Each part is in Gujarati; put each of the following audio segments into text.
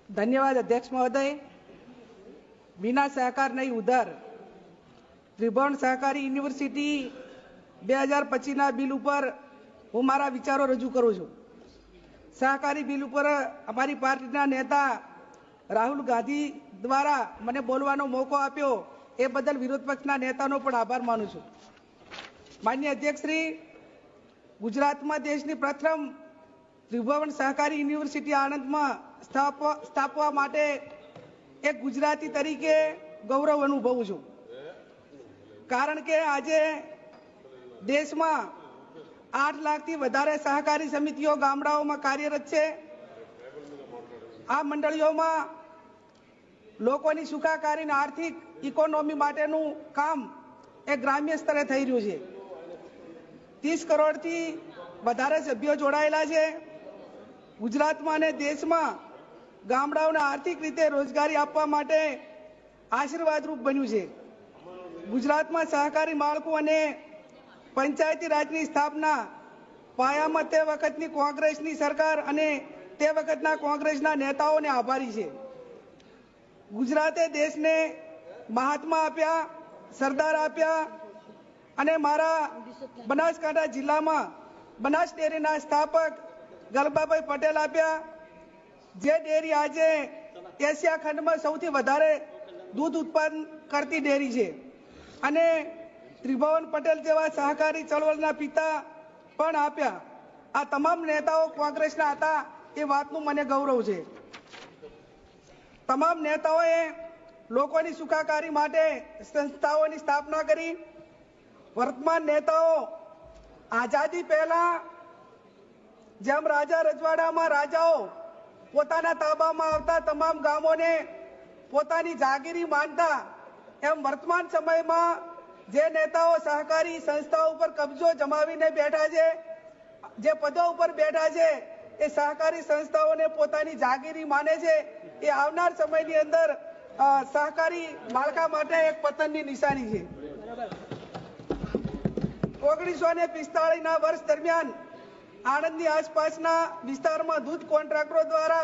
धन्यवाद अध्यक्ष महोदय। बिना सहकार नहीं उधार त्रिभुवन सहकारी यूनिवर्सिटी 2025 बिल पर हूँ मारा विचारों रजू करूँ छूँ। सहकारी बिल पर अमारी पार्टी नेता राहुल गांधी द्वारा मने बोलवानो मौको आप्यो ए बदल विरोध पक्षना नेतानो पण आभार मानु छूं। माननीय अध्यक्ष श्री, गुजरात में देशनी प्रथम त्रिभुवन सहकारी यूनिवर्सिटी आणंद में स्थापवा माटे एक गुजराती तरीके गौरव अनुभवुं छुं। कारण के आजे देश में 8 लाख थी वधारे सहकारी समितिओ गामडाओं में कार्यरत छे। आ मंडळीओ में लोकोनी सुखाकारी ने आर्थिक इकोनॉमी माटेनु काम एक ग्राम्य स्तरे थई रह्युं छे। 30 करोड़ थी वधारे सभ्यो जोड़ायेला छे। गुजरात में ने देश में गामडाओने आर्थिक रीते रोजगारी आपवा माटे आशीर्वादरूप बन्युं छे। गुजरात में सहकारी माळखुं अने पंचायती राजनी स्थापना पायामां ते वखतनी कोंग्रेसनी सरकार अने ते वखतना कोंग्रेसना नेताओने आभारी छे। गुजराते देशने महात्मा आप्या, सरदार आप्या अने मारा बनासकांठा जिल्ला में बनास डेरीना स्थापक गलबाभाई पटेल आप्या। जे डेरी आज एशिया खंड में सौथी वधारे दूध उत्पादन करती डेरी छे अने त्रिभुवन पटेल जेवा सहकारी चळवळना पिता पण आप्या। आ तमाम नेताओ कोंग्रेसना हता ए वातनुं मने गौरव छे। तमाम नेताओए लोकोनी सुखाकारी माटे संस्थाओनी स्थापना करी। वर्तमान नेताओ आजादी पहला जेम राजा रजवाड़ा में राजाओ पोताना ताबामां आवता तमाम गामोने पोतानी जागीरी मानता, एम वर्तमान समय में जे नेताओ सहकारी संस्थाओं पर कब्जो जमावीने बैठा छे, जे पदों पर बैठा छे, ए सहकारी संस्थाओं ने पोतानी जागीरी माने छे। ए आवनार समयनी अंदर सहकारी माळखा माटे एक पतननी निशानी छे। 1945 ना वर्ष दरमियान आणंदनी आसपासना विस्तारमां दूध कोन्ट्राक्टरो द्वारा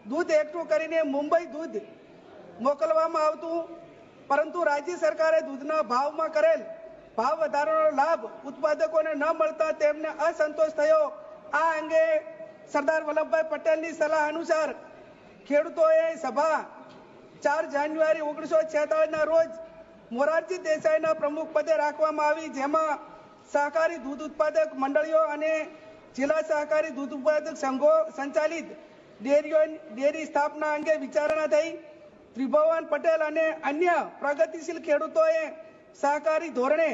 दूध एकठुं करीने मुंबई दूध मोकलवामां आवतुं, परंतु राज्य सरकारे दूधना भावमां करेल भाव वधारानो लाभ उत्पादकोने न मळता तेमने असंतोष थयो। आ अंगे सरदार वल्लभभाई पटेलनी सलाह अनुसार खेडूतोए सभा 4 जान्युआरी 1946 ना रोज मोरारजी देसाईना प्रमुख पदे राखवामां आवी, जेमां सहकारी दूध उत्पादक मंडळीओ अने जिला सहकारी दूध उत्पादक संघो संचालित डेरी स्थापना अंगे विचारणा थई। त्रिभुवन पटेल अने अन्य प्रगतिशील खेडूतोए सहकारी धोरणे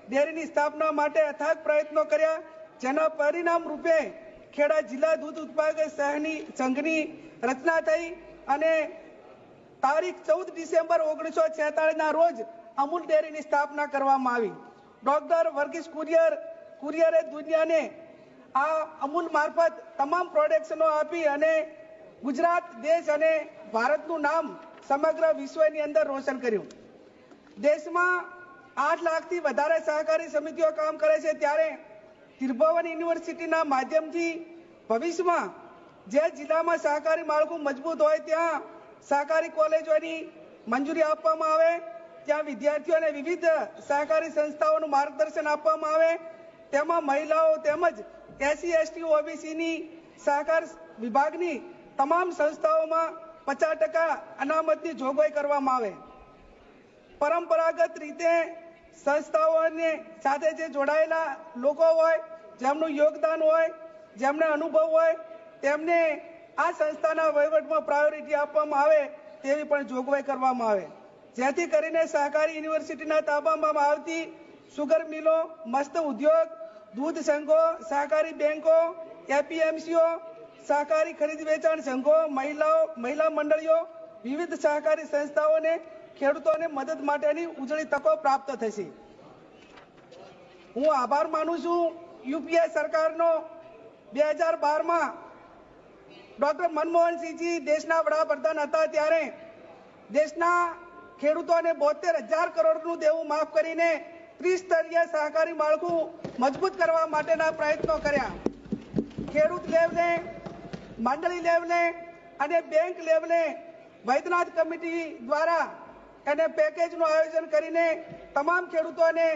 डेरीनी स्थापना माटे अथाग प्रयत्नो कर्या, जेना परिणाम रूपे खेड़ा जिला दूध उत्पादक संघनी रचना थई अने तारीख 14 डिसेम्बर 1946 ना रोज अमूल डेरीनी स्थापना करवामां आवी। डॉक्टर वर्गीस कुरियरे दुनियाने आ अमूल मार्फत तमाम प्रोडक्शनो आपी अने गुजरात देश अने भारतनु नाम समग्र विश्वनी अंदर रोशन कर्युं। देश में 8 लाख थी वधारे सहकारी समितिओ काम करे छे, त्यारे त्रिभुवन यूनिवर्सिटीना माध्यमथी भविष्यमां जे जिल्ला में सहकारी माळखुं मजबूत होय त्यां सहकारी कॉलेजोनी मंजूरी आपवामां आवे, त्यां विद्यार्थीओने विविध सहकारी संस्थाओनुं मार्गदर्शन आपवामां आवे। तेमां महिलाओ तेमज एससी एसटी ओबीसी नी सहकार विभागनी तमाम संस्थाओमां 50% अनामतनी जोगवाई करवामां आवे। परंपरागत रीते संस्थाओने साथे जे जोड़ायेला लोको होय, जेमनुं योगदान होय, जेमने अनुभव होय, तेमने आ संस्थाना वहीवटमां प्रायोरिटी आपवामां आवे तेवी पण जोगवाई करवामां आवे, जेथी करीने सहकारी यूनिवर्सिटीना ताबामां आवती सुगर मिलो, मस्त उद्योग, दूध संघो, सहकारी बैंको, एपीएमसीओ, सहकारी खरीद वेचाण संघो, महिला मंडळीओ, विविध सहकारी संस्थाओने खेडूतोने मदद माटेनी उजળી તકો प्राप्त થશે। હું આભાર માનું છું યુપીએ સરકારનો। 2012 માં ડોક્ટર મનમોહન સિંહજી દેશના વડાપ્રધાન હતા ત્યારે દેશના ખેડૂતોને 72,000 કરોડનું દેવું માફ કરીને ત્રિસ્તરીય સહકારી માળખું મજબૂત કરવા માટેના પ્રયત્નો કર્યા। ખેડૂત લેવલે, મંડળી લેવલે અને બેંક લેવલે વૈદ્યનાથ કમિટી દ્વારા એને પેકેજનું આયોજન કરીને તમામ ખેડૂતોને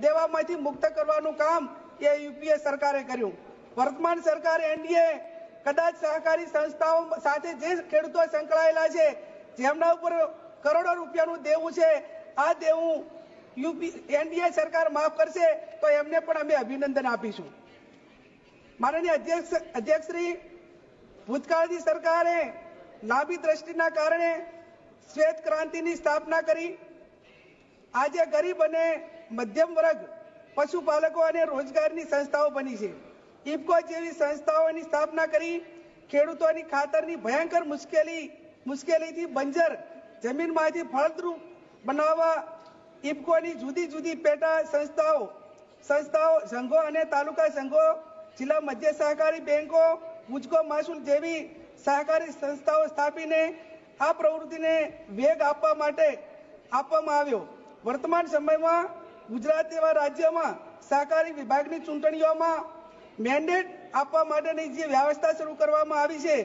દેવામાંથી મુક્ત કરવાનું કામ એ યુપીએ સરકારે કર્યું। વર્તમાન સરકાર એનડીએ કદાચ સહકારી સંસ્થાઓ સાથે જે ખેડૂતો સંકળાયેલા છે, જેમના ઉપર કરોડો રૂપિયાનું દેવું છે, આ દેવું એનડીએ સરકાર માફ કરશે તો એમને પણ અમે અભિનંદન આપીશું। માનનીય અધ્યક્ષશ્રી, ભૂતકાળની સરકારે લાંબી દ્રષ્ટિના કારણે શ્વેત ક્રાંતિની સ્થાપના કરી। આજે ગરીબ અને મધ્યમ વર્ગ, પશુપાલકો અને રોજગારની સંસ્થાઓ બની છે। ઇફકો જેવી સંસ્થાઓની સ્થાપના કરી ખેડૂતોની ખાતરની ભયંકર મુશ્કેલીથી બંજર જમીનમાંથી ફળદ્રુપ બનાવવા ઇફકોની જુદી જુદી પેટા સંસ્થાઓ સંઘો અને તાલુકા સંઘો, જિલ્લા મધ્ય સહકારી બેંકો, ગુજકો મહેસૂલ જેવી સહકારી સંસ્થાઓ સ્થાપીને આ પ્રવૃત્તિને વેગ આપવા માટે આપવામાં આવ્યો। વર્તમાન સમયમાં ગુજરાત જેવા રાજ્યમાં સહકારી વિભાગની ચૂંટણીઓમાં મેન્ડેટ આપવા માટેની જે વ્યવસ્થા શરૂ કરવામાં આવી છે,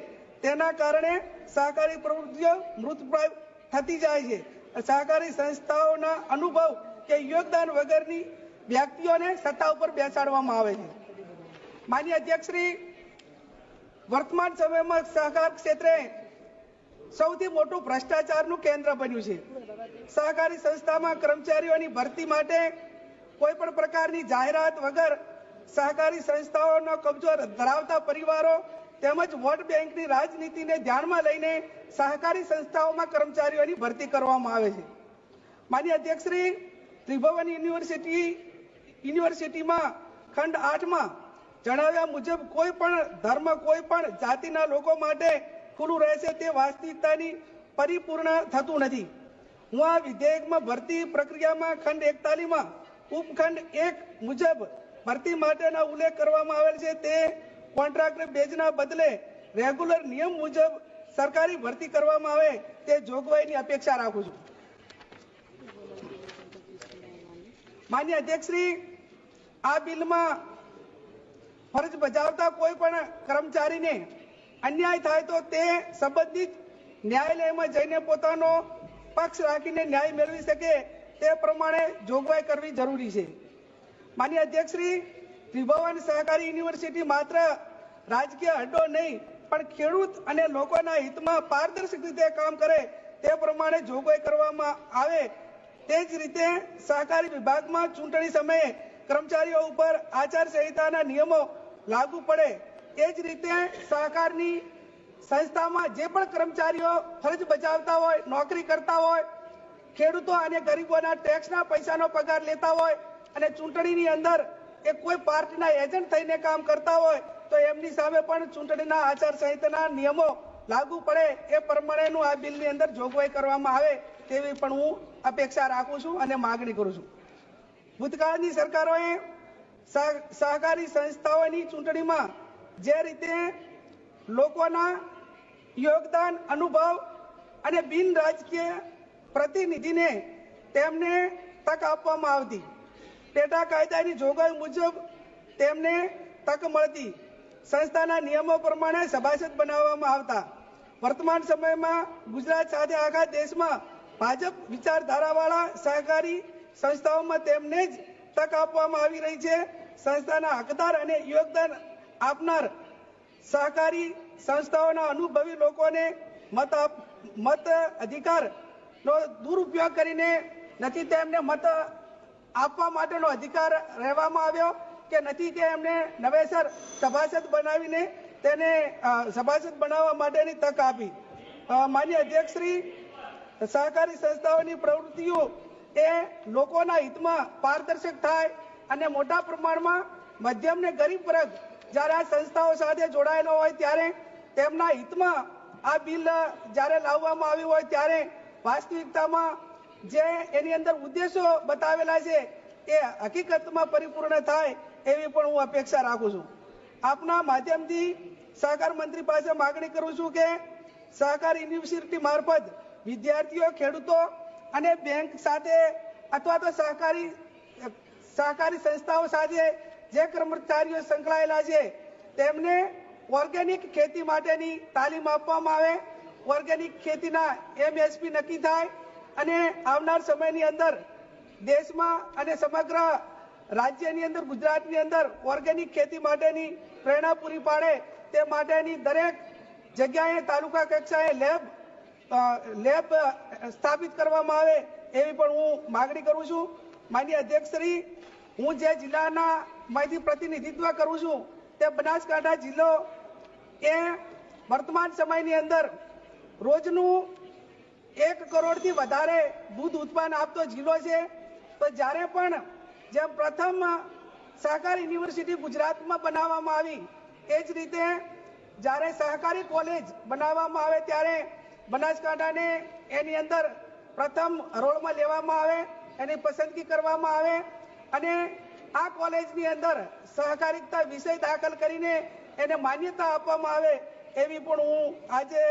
તેના કારણે સહકારી પ્રવૃત્તિઓ મૃતપ્રાય થતી જાય છે। સહકારી સંસ્થાઓના અનુભવ કે યોગદાન વગરની વ્યક્તિઓને સત્તા ઉપર બેસાડવામાં આવે છે। માનનીય અધ્યક્ષશ્રી, વર્તમાન સમયમાં સહકાર ક્ષેત્રે સૌથી મોટું ભ્રષ્ટાચારનું કેન્દ્ર બન્યું છે। સહકારી સંસ્થામાં કર્મચારીઓની ભરતી માટે કોઈ પણ પ્રકારની જાહેરાત વગર સહકારી સંસ્થાઓનો કબજો ધરાવતા પરિવારો તેમજ વોટ બેંકની રાજનીતિને ધ્યાનમાં લઈને સહકારી સંસ્થાઓમાં કર્મચારીઓની ભરતી કરવામાં આવે છે। માનનીય અધ્યક્ષશ્રી, ત્રિભુવન યુનિવર્સિટીમાં ખંડ 8માં જણાવ્યા મુજબ કોઈ પણ ધર્મ, કોઈ પણ જાતિના લોકો માટે ખુલ્લું રહેશે તે વાસ્તવિકતાની પરિપૂર્ણ થતું નથી। હું આ વિધેયકમાં ભરતી પ્રક્રિયામાં ખંડ 41માં ઉપખંડ 1 મુજબ ભરતી માટેના ઉલ્લેખ કરવામાં આવેલ છે તે કોન્ટ્રાક્ટ બેઝના બદલે રેગ્યુલર નિયમ મુજબ સરકારી ભરતી કરવામાં આવે તે જોગવાઈની અપેક્ષા રાખું છું। માનનીય અધ્યક્ષશ્રી, આ બિલમાં ફરજ બજાવતા કોઈ પણ કર્મચારીને અન્યાય થાય તો તે સંબંધિત ન્યાયાલયમાં જઈને પોતાનો પક્ષ રાખીને ન્યાય મેળવી શકે તે પ્રમાણે જોગવાઈ કરવી જરૂરી છે। માનનીય અધ્યક્ષશ્રી, ત્રિભુવન સહકારી યુનિવર્સિટી માત્ર રાજકીય અડ્ડો નહીં પણ ખેડૂત અને લોકોના હિતમાં પારદર્શક રીતે કામ કરે તે પ્રમાણે જોગવાઈ કરવામાં આવે। તે જ રીતે સહકારી વિભાગમાં ચૂંટણી સમયે કર્મચારીઓ ઉપર આચારસંહિતાના નિયમો લાગુ પડે, એ જ રીતે સહકારની સંસ્થામાં જે પણ કર્મચારીઓ ફરજ બજાવતા હોય, નોકરી કરતા હોય, ખેડૂતો અને ગરીબોના ટેક્સના પૈસાનો પગાર લેતા હોય અને ચૂંટણીની અંદર એ કોઈ પાર્ટીના એજન્ટ થઈને કામ કરતા હોય તો એમની સામે પણ ચૂંટણીના આચારસંહિતાના નિયમો લાગુ પડે એ પ્રમાણેનું આ બિલની અંદર જોગવાઈ કરવામાં આવે તેવી પણ હું અપેક્ષા રાખું છું અને માગણી કરું છું। ભૂતકાળની સરકારોએ સહકારી સંસ્થાઓની ચૂંટણીમાં જે રીતે લોકોના યોગદાન, અનુભવ અને બિન રાજકીય પ્રતિનિધિને તેમને તક આપવામાં આવતી, પેટા કાયદાની જોગવાઈ મુજબ તેમને તક મળતી, સંસ્થાના નિયમો પ્રમાણે સભાસદ બનાવવામાં આવતા। વર્તમાન સમયમાં ગુજરાત સાથે આખા દેશમાં ભાજપ વિચારધારાવાળા સહકારી સંસ્થાઓમાં તેમને જ તક આપવામાં આવી રહી છે। સંસ્થાના હકદાર અને યોગદાન આપનાર સહકારી સંસ્થાઓના અનુભવી લોકોને મત અધિકારનો દુરુપયોગ કરીને નથી તેમને મત આપવા માટેનો અધિકાર રહેવામાં આવ્યો કે નથી કે એમને નવેસર સભાસદ બનાવીને તેને સભાસદ બનાવવા માટેની તક આપી। માન્ય અધ્યક્ષશ્રી, સહકારી સંસ્થાઓની પ્રવૃત્તિઓ એ લોકોના હિતમાં પારદર્શક થાય અને મોટા પ્રમાણમાં મધ્યમ ને ગરીબ વર્ગ જ્યારે આ સંસ્થાઓ સાથે જોડાયેલો હોય ત્યારે તેમના હિતમાં આ બિલ જ્યારે લાવવામાં આવ્યું હોય ત્યારે વાસ્તવિકતામાં જે એની અંદર ઉદ્દેશો બતાવેલા છે એ હકીકતમાં પરિપૂર્ણ થાય એવી પણ હું અપેક્ષા રાખું છું। આપના માધ્યમથી સહકાર મંત્રી પાસે માગણી કરું છું કે સહકાર યુનિવર્સિટી મારફત વિદ્યાર્થીઓ, ખેડૂતો અને બેંક સાથે અથવા તો સહકારી સંસ્થાઓ સાથે જે કર્મચારીઓ સંકળાયેલા છે તેમને ઓર્ગેનિક ખેતી માટેની તાલીમ આપવામાં આવે ઓર્ગેનિક ખેતીના MSP નક્કી થાય અને આવનાર સમયની અંદર દેશમાં અને સમગ્ર રાજ્યની અંદર ગુજરાતની અંદર ઓર્ગેનિક ખેતી માટેની પ્રેરણા પૂરી પાડે તે માટેની દરેક જગ્યાએ તાલુકા કક્ષાએ લેબ સ્થાપિત કરવામાં આવે એવી પણ હું માંગણી કરું છું। માનનીય અધ્યક્ષશ્રી, હું જે જિલ્લાના માંથી પ્રતિનિધિત્વ કરું છું તે બનાસકાંઠા જિલ્લો એ વર્તમાન સમયની અંદર રોજનું 1 કરોડથી વધારે દૂધ ઉત્પાદન આપતો જિલ્લો છે। તો જ્યારે પણ જેમ પ્રથમ સહકારી યુનિવર્સિટી ગુજરાતમાં બનાવવામાં આવી એ જ રીતે જ્યારે સહકારી કોલેજ બનાવવામાં આવે ત્યારે બનાસકાંઠાને એની અંદર પ્રથમ હરોળમાં લેવામાં આવે, એની પસંદગી કરવામાં આવે અને આ કોલેજની અંદર સહકારિતા વિષય દાખલ કરીને એને માન્યતા આપવામાં આવે એવી પણ હું આજે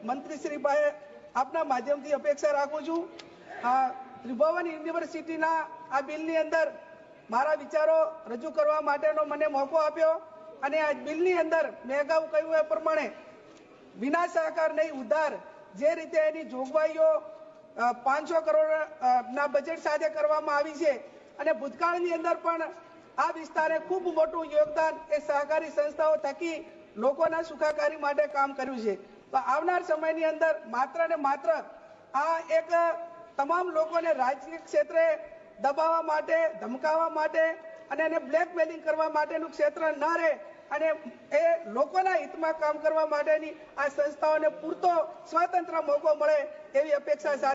મંત્રીશ્રી પાસે આપના માધ્યમથી અપેક્ષા રાખું છું। ત્રિભુવન યુનિવર્સિટીના આ બિલની અંદર મારા વિચારો રજૂ કરવા માટેનો મને મોકો આપ્યો અને આ બિલની અંદર મેં અગાઉ કહ્યું એ પ્રમાણે વિના સહકાર નહીં ઉધાર જે રીતે એની જોગવાઈઓ 500 કરોડ ના બજેટ સાથે કરવામાં આવી છે અને ભૂતકાળની અંદર પણ આ વિસ્તારે ખૂબ મોટું યોગદાન એ સહકારી સંસ્થાઓ થકી લોકોના સુખાકારી માટે કામ કર્યું છે। તો આવનાર સમયની અંદર માત્ર ને માત્ર આ એક તમામ લોકોને રાજકીય ક્ષેત્રે દબાવવા માટે, ધમકાવવા માટે અને એને બ્લેકમેલિંગ કરવા માટેનું ક્ષેત્ર ન રહે અને એ લોકોના હિતમાં કામ કરવા માટેની આ સંસ્થાઓને પૂરતો સ્વતંત્ર મોકો મળે એવી અપેક્ષા સાથે